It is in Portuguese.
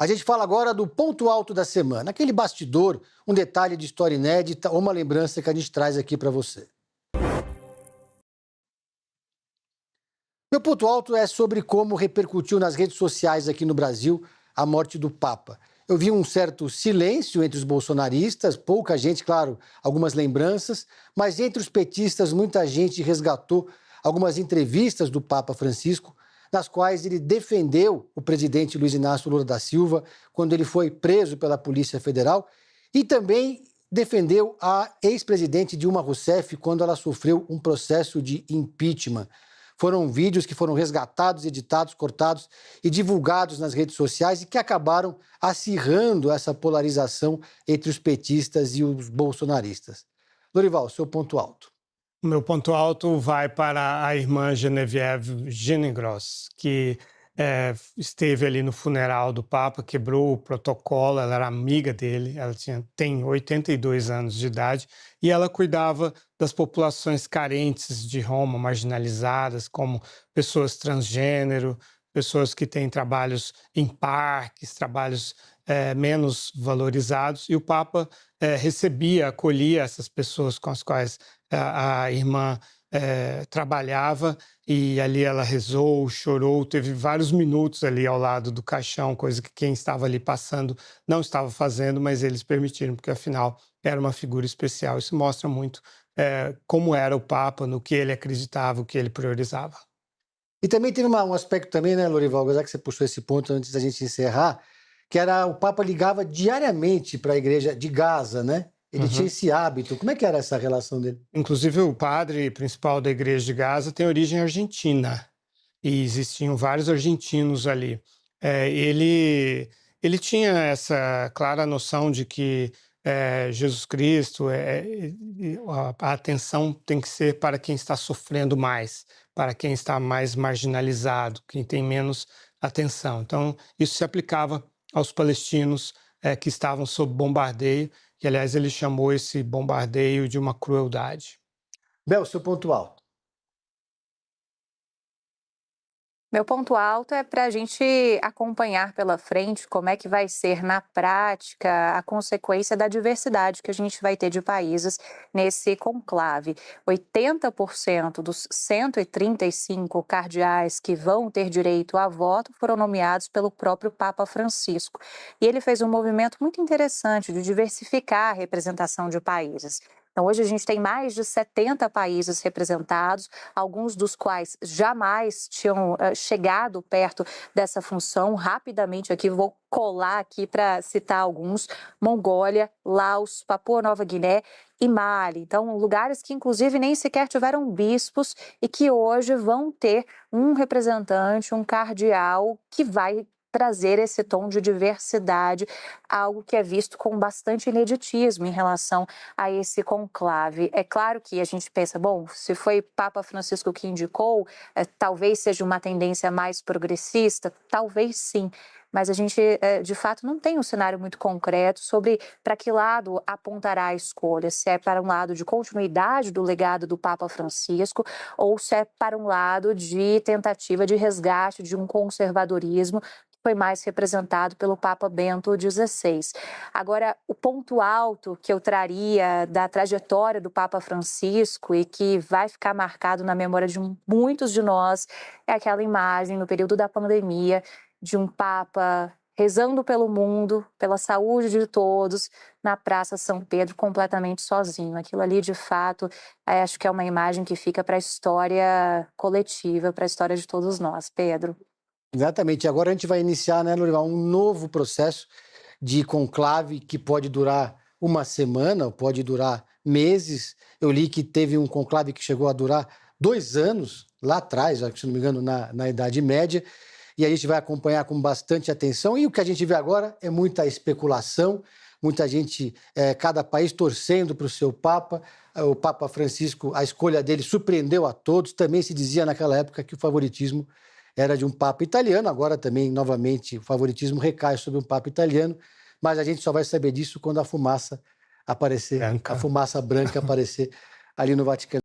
A gente fala agora do ponto alto da semana, aquele bastidor, um detalhe de história inédita ou uma lembrança que a gente traz aqui para você. Meu ponto alto é sobre como repercutiu nas redes sociais aqui no Brasil a morte do Papa. Eu vi um certo silêncio entre os bolsonaristas, pouca gente, claro, algumas lembranças, mas entre os petistas muita gente resgatou algumas entrevistas do Papa Francisco, nas quais ele defendeu o presidente Luiz Inácio Lula da Silva quando ele foi preso pela Polícia Federal e também defendeu a ex-presidente Dilma Rousseff quando ela sofreu um processo de impeachment. Foram vídeos que foram resgatados, editados, cortados e divulgados nas redes sociais e que acabaram acirrando essa polarização entre os petistas e os bolsonaristas. Lorival, seu ponto alto. O meu ponto alto vai para a irmã Geneviève Gingras, que esteve ali no funeral do Papa, quebrou o protocolo, ela era amiga dele, ela tem 82 anos de idade, e ela cuidava das populações carentes de Roma, marginalizadas, como pessoas transgênero, pessoas que têm trabalhos em parques, trabalhos menos valorizados, e o Papa recebia, acolhia essas pessoas com as quais a irmã trabalhava, e ali ela rezou, chorou, teve vários minutos ali ao lado do caixão, coisa que quem estava ali passando não estava fazendo, mas eles permitiram, porque afinal era uma figura especial. Isso mostra muito como era o Papa, no que ele acreditava, o que ele priorizava. E também teve um aspecto também, né, Lorival, já que você puxou esse ponto antes da gente encerrar, que era o Papa ligava diariamente para a igreja de Gaza, né? Ele tinha esse hábito. Como é que era essa relação dele? Inclusive, o padre principal da Igreja de Gaza tem origem argentina e existiam vários argentinos ali. Ele tinha essa clara noção de que Jesus Cristo, a atenção tem que ser para quem está sofrendo mais, para quem está mais marginalizado, quem tem menos atenção. Então, isso se aplicava aos palestinos que estavam sob bombardeio, que, aliás, ele chamou esse bombardeio de uma crueldade. Bel, seu ponto alto. Meu ponto alto é para a gente acompanhar pela frente como é que vai ser na prática a consequência da diversidade que a gente vai ter de países nesse conclave. 80% dos 135 cardeais que vão ter direito a voto foram nomeados pelo próprio Papa Francisco. E ele fez um movimento muito interessante de diversificar a representação de países. Então, hoje a gente tem mais de 70 países representados, alguns dos quais jamais tinham chegado perto dessa função. Rapidamente aqui, vou colar aqui para citar alguns: Mongólia, Laos, Papua Nova Guiné e Mali. Então, lugares que inclusive nem sequer tiveram bispos e que hoje vão ter um representante, um cardeal, que vai trazer esse tom de diversidade, algo que é visto com bastante ineditismo em relação a esse conclave. É claro que a gente pensa, bom, se foi Papa Francisco que indicou, talvez seja uma tendência mais progressista, talvez sim, mas a gente, de fato, não tem um cenário muito concreto sobre para que lado apontará a escolha, se é para um lado de continuidade do legado do Papa Francisco ou se é para um lado de tentativa de resgate de um conservadorismo foi mais representado pelo Papa Bento XVI. Agora, o ponto alto que eu traria da trajetória do Papa Francisco e que vai ficar marcado na memória de muitos de nós é aquela imagem no período da pandemia de um Papa rezando pelo mundo, pela saúde de todos, na Praça São Pedro, completamente sozinho. Aquilo ali, de fato, acho que é uma imagem que fica para a história coletiva, para a história de todos nós. Pedro. Exatamente. Agora a gente vai iniciar, né, Lorival, um novo processo de conclave que pode durar uma semana, pode durar meses. Eu li que teve um conclave que chegou a durar 2 anos, lá atrás, se não me engano, na Idade Média, e a gente vai acompanhar com bastante atenção. E o que a gente vê agora é muita especulação, muita gente, cada país torcendo para o seu Papa. O Papa Francisco, a escolha dele surpreendeu a todos. Também se dizia naquela época que o favoritismo era de um Papa italiano, agora também, novamente, o favoritismo recai sobre um Papa italiano, mas a gente só vai saber disso quando a fumaça aparecer, a fumaça branca aparecer ali no Vaticano.